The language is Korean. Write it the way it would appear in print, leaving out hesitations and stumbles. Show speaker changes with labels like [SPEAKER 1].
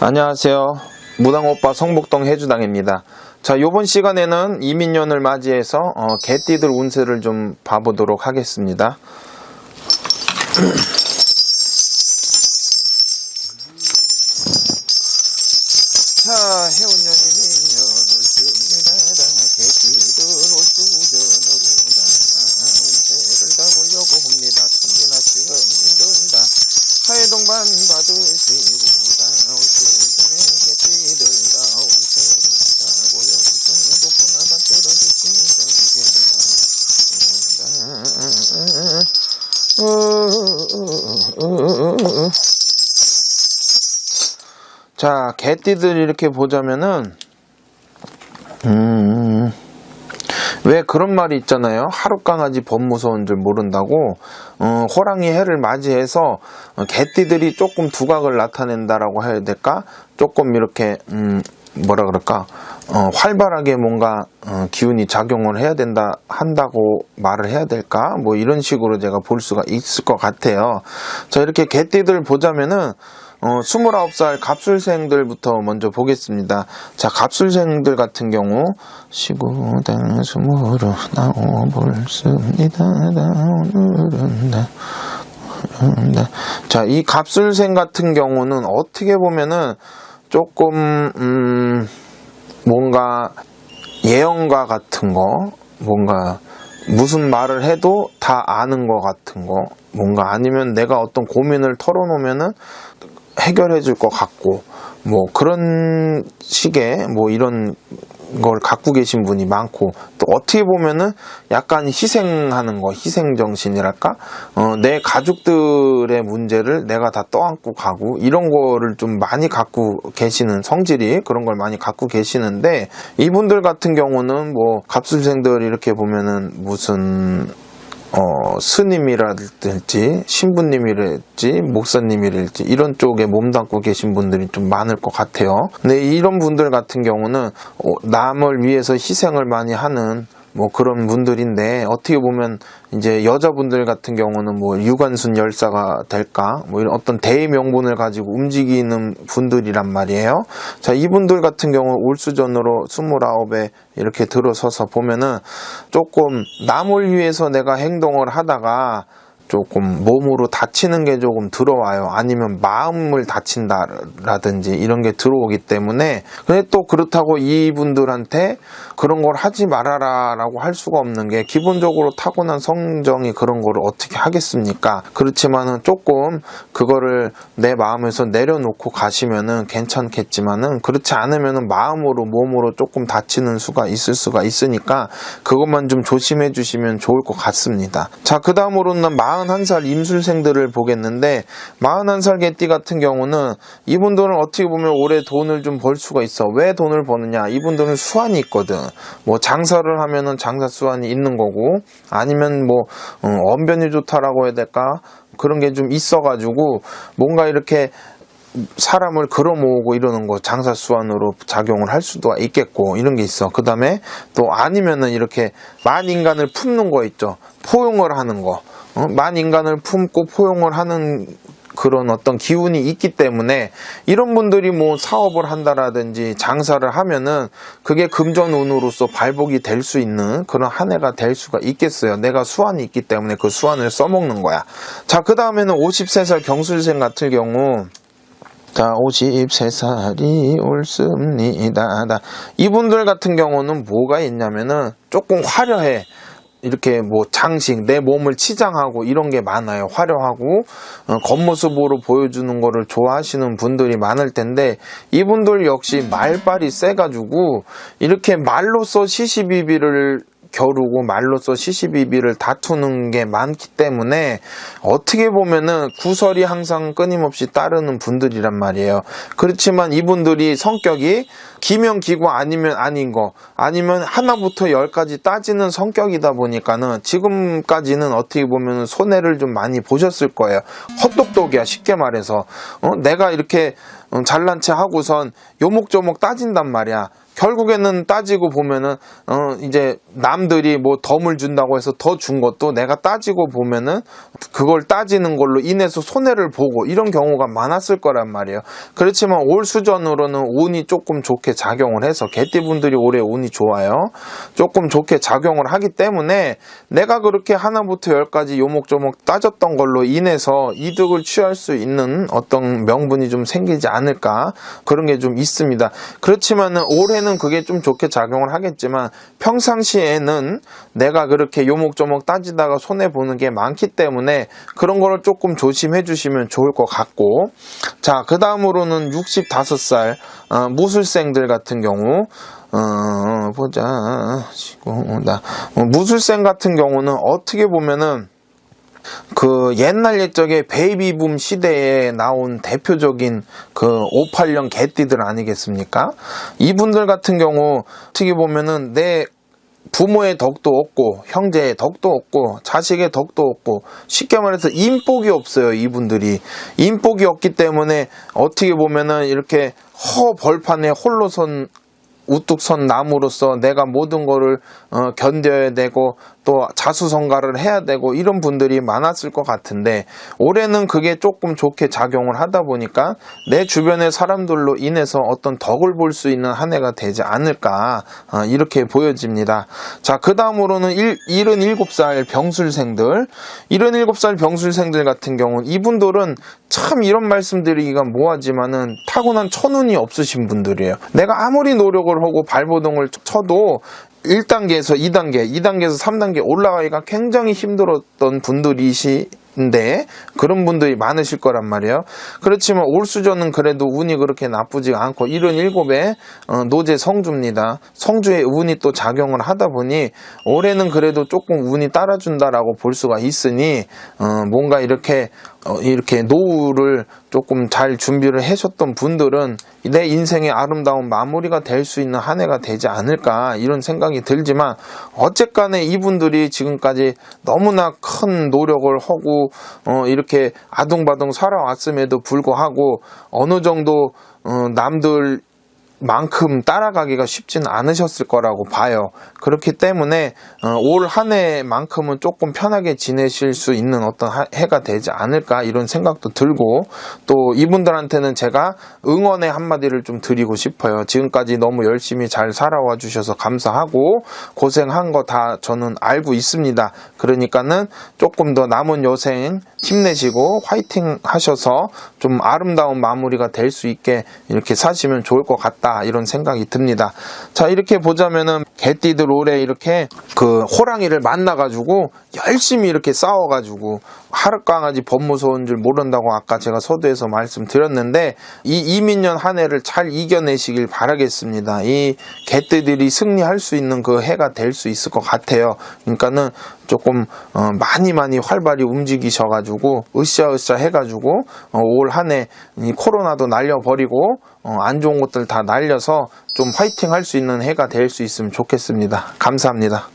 [SPEAKER 1] 안녕하세요. 무당오빠 성북동 해주당입니다. 자, 요번 시간에는 이민년을 맞이해서 개띠들 운세를 좀 봐보도록 하겠습니다. 자, 해운년이 민년 올습니다. 개띠들 올수전으로 운세를 다 보려고 합니다. 천기나 수염들다 사회동반 받으시고 자, 개띠들 이렇게 보자면은 왜 그런 말이 있잖아요. 하룻강아지 범 무서운 줄 모른다고. 호랑이 해를 맞이해서 개띠들이 조금 두각을 나타낸다라고 해야 될까? 조금 이렇게 뭐라 그럴까? 활발하게 뭔가 기운이 작용을 해야 한다고 말을 해야 될까? 뭐 이런 식으로 제가 볼 수가 있을 것 같아요. 자, 이렇게 개띠들 보자면은 29살 갑술생들부터 먼저 보겠습니다. 자, 갑술생들 같은 경우 시구당 스무로 나오볼습니다. 자, 이 갑술생 같은 경우는 어떻게 보면은 조금 뭔가 예언가 같은 거, 뭔가 무슨 말을 해도 다 아는 것 같은 거, 뭔가 아니면 내가 어떤 고민을 털어놓으면은 해결해 줄 것 같고, 뭐 그런 식의 뭐 이런 걸 갖고 계신 분이 많고, 또 어떻게 보면은 약간 희생하는 거, 희생정신이랄까? 내 가족들의 문제를 내가 다 떠안고 가고, 이런 거를 좀 많이 갖고 계시는 성질이 그런 걸 많이 갖고 계시는데, 이분들 같은 경우는 뭐 갑술생들 이렇게 보면은 무슨 스님이랄지 신부님이랄지 목사님이랄지 이런 쪽에 몸담고 계신 분들이 좀 많을 것 같아요. 근데 이런 분들 같은 경우는 남을 위해서 희생을 많이 하는 뭐 그런 분들인데, 어떻게 보면 이제 여자분들 같은 경우는 뭐 유관순 열사가 될까, 뭐 이런 어떤 대의 명분을 가지고 움직이는 분들이란 말이에요. 자, 이분들 같은 경우 올수전으로 29에 이렇게 들어서서 보면은 조금 남을 위해서 내가 행동을 하다가 조금 몸으로 다치는 게 조금 들어와요. 아니면 마음을 다친다라든지 이런 게 들어오기 때문에. 근데 또 그렇다고 이분들한테 그런 걸 하지 말아라 라고 할 수가 없는 게, 기본적으로 타고난 성정이 그런 거를 어떻게 하겠습니까? 그렇지만은 조금 그거를 내 마음에서 내려놓고 가시면은 괜찮겠지만은, 그렇지 않으면은 마음으로 몸으로 조금 다치는 수가 있을 수가 있으니까 그것만 좀 조심해 주시면 좋을 것 같습니다. 자, 그 다음으로는 41살 임술생들을 보겠는데, 41살 개띠 같은 경우는 이분들은 어떻게 보면 올해 돈을 좀 벌 수가 있어. 왜 돈을 버느냐? 이분들은 수완이 있거든. 뭐 장사를 하면은 장사 수완이 있는 거고, 아니면 뭐 언변이 좋다라고 해야 될까? 그런 게 좀 있어가지고 뭔가 이렇게 사람을 걸어모으고 이러는 거 장사 수완으로 작용을 할 수도 있겠고, 이런 게 있어. 그 다음에 또 아니면은 이렇게 만인간을 품는 거 있죠. 포용을 하는 거. 만인간을 품고 포용을 하는 그런 어떤 기운이 있기 때문에, 이런 분들이 뭐 사업을 한다라든지 장사를 하면은 그게 금전운으로서 발복이 될 수 있는 그런 한 해가 될 수가 있겠어요. 내가 수완이 있기 때문에 그 수완을 써먹는 거야. 자, 그 다음에는 53살 경술생 같은 경우, 자, 53살이 옳습니다. 이분들 같은 경우는 뭐가 있냐면은 조금 화려해. 이렇게 뭐 장식, 내 몸을 치장하고 이런 게 많아요. 화려하고 겉모습으로 보여주는 거를 좋아하시는 분들이 많을 텐데, 이분들 역시 말빨이 세가지고 이렇게 말로써 시시비비를 겨루고 말로써 시시비비를 다투는 게 많기 때문에, 어떻게 보면은 구설이 항상 끊임없이 따르는 분들이란 말이에요. 그렇지만 이분들이 성격이 기면 기고 아니면 아닌 거, 아니면 하나부터 열까지 따지는 성격이다 보니까는 지금까지는 어떻게 보면 손해를 좀 많이 보셨을 거예요. 헛똑똑이야, 쉽게 말해서. 내가 이렇게 잘난 체 하고선 요목조목 따진단 말이야. 결국에는 따지고 보면은 이제 남들이 뭐 덤을 준다고 해서 더 준 것도 내가 따지고 보면은 그걸 따지는 걸로 인해서 손해를 보고 이런 경우가 많았을 거란 말이에요. 그렇지만 올 수전으로는 운이 조금 좋게 작용을 해서 개띠분들이 올해 운이 좋아요. 조금 좋게 작용을 하기 때문에 내가 그렇게 하나부터 열까지 요목조목 따졌던 걸로 인해서 이득을 취할 수 있는 어떤 명분이 좀 생기지 않을까, 그런 게 좀 있습니다. 그렇지만 올해는 그게 좀 좋게 작용을 하겠지만 평상시에는 내가 그렇게 요목조목 따지다가 손해보는 게 많기 때문에 그런 거를 조금 조심해 주시면 좋을 것 같고, 자, 그 다음으로는 65살 무술생들 같은 경우 보자. 무술생 같은 경우는 어떻게 보면은 그 옛날 옛적에 베이비붐 시대에 나온 대표적인 그 58년 개띠들 아니겠습니까? 이분들 같은 경우 어떻게 보면은 내 부모의 덕도 없고 형제의 덕도 없고 자식의 덕도 없고 쉽게 말해서 인복이 없어요. 이분들이 인복이 없기 때문에 어떻게 보면은 이렇게 벌판에 홀로 선 우뚝 선 나무로서 내가 모든 거를 견뎌야 되고 또 자수성가를 해야 되고 이런 분들이 많았을 것 같은데, 올해는 그게 조금 좋게 작용을 하다 보니까 내 주변의 사람들로 인해서 어떤 덕을 볼 수 있는 한 해가 되지 않을까, 이렇게 보여집니다. 자, 그 다음으로는 77살 병술생들. 77살 병술생들 같은 경우는 이분들은 참 이런 말씀드리기가 뭐하지만은 타고난 천운이 없으신 분들이에요. 내가 아무리 노력을 하고 발버둥을 쳐도 1단계에서 2단계, 2단계에서 3단계 올라가기가 굉장히 힘들었던 분들이신데 그런 분들이 많으실 거란 말이에요. 그렇지만 올 수전은 그래도 운이 그렇게 나쁘지 않고 77의 노제 성주입니다. 성주의 운이 또 작용을 하다 보니 올해는 그래도 조금 운이 따라준다라고 볼 수가 있으니 뭔가 이렇게 노후를 조금 잘 준비를 하셨던 분들은 내 인생의 아름다운 마무리가 될 수 있는 한 해가 되지 않을까, 이런 생각이 들지만 어쨌간에 이분들이 지금까지 너무나 큰 노력을 하고 이렇게 아둥바둥 살아왔음에도 불구하고 어느 정도 남들 만큼 따라가기가 쉽지는 않으셨을 거라고 봐요. 그렇기 때문에 올 한 해만큼은 조금 편하게 지내실 수 있는 어떤 해가 되지 않을까, 이런 생각도 들고, 또 이분들한테는 제가 응원의 한마디를 좀 드리고 싶어요. 지금까지 너무 열심히 잘 살아와 주셔서 감사하고 고생한 거 다 저는 알고 있습니다. 그러니까는 조금 더 남은 여생 힘내시고 화이팅 하셔서 좀 아름다운 마무리가 될 수 있게 이렇게 사시면 좋을 것 같다, 이런 생각이 듭니다. 자, 이렇게 보자면은 개띠들 올해 이렇게 그 호랑이를 만나가지고 열심히 이렇게 싸워가지고 하룻강아지 법 무서운 줄 모른다고 아까 제가 서두에서 말씀드렸는데, 이 이민년 한 해를 잘 이겨내시길 바라겠습니다. 이 개띠들이 승리할 수 있는 그 해가 될 수 있을 것 같아요. 그러니까는 조금 많이 활발히 움직이셔가지고 으쌰으쌰 해가지고 올 한 해 코로나도 날려버리고 안 좋은 것들 다 날려서 좀 화이팅 할 수 있는 해가 될 수 있으면 좋겠습니다. 감사합니다.